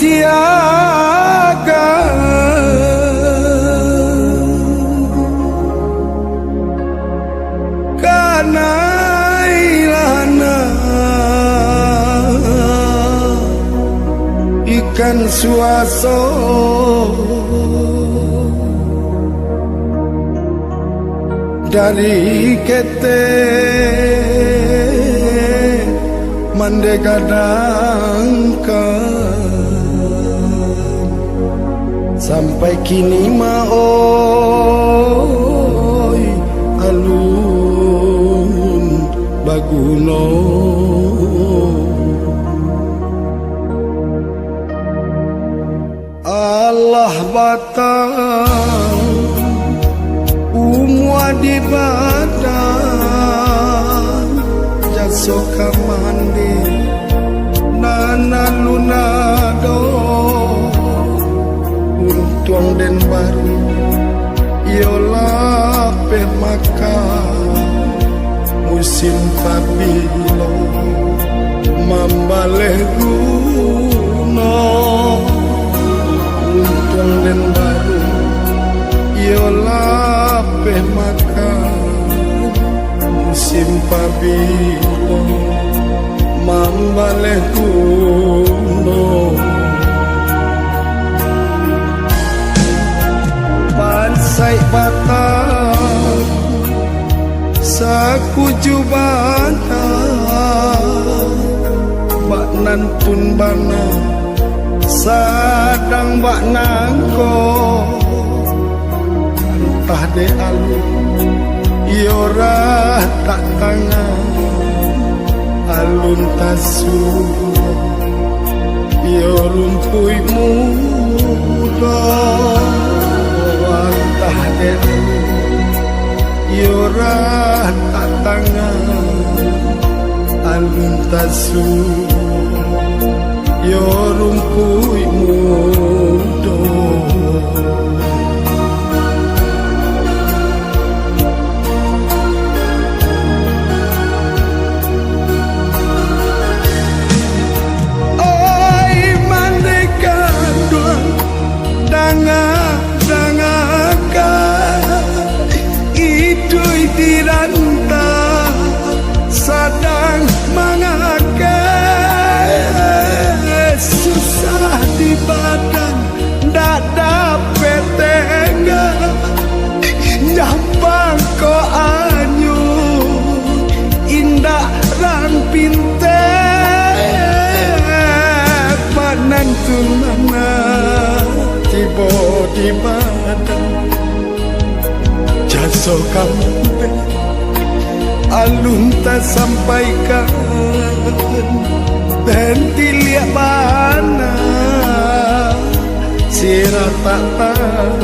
tiaga kana ilana ikan suaso dari kete mandegadangkan sampai kini maoi alun baguno Allah batang di badan jaso kamandi nana lunado untuang den baru yola pe maka musim pabilo mambale guno untuang den baru yola pe makan musim pabilo mambale kuno pansai batang sakuju bana baknan pun bana sadang baknangko de alun iora tak tangan alun tasu iorun pui muda antah de iora tak tangan alun tasu iorun pui muda sadang mengakai susah di badan ndak dapet tengga nyampang ko anyu indah rang pinte panan tunana tiba di badan jaso kamu alun tak sampaikan dan dilihat mana sirah tak tahu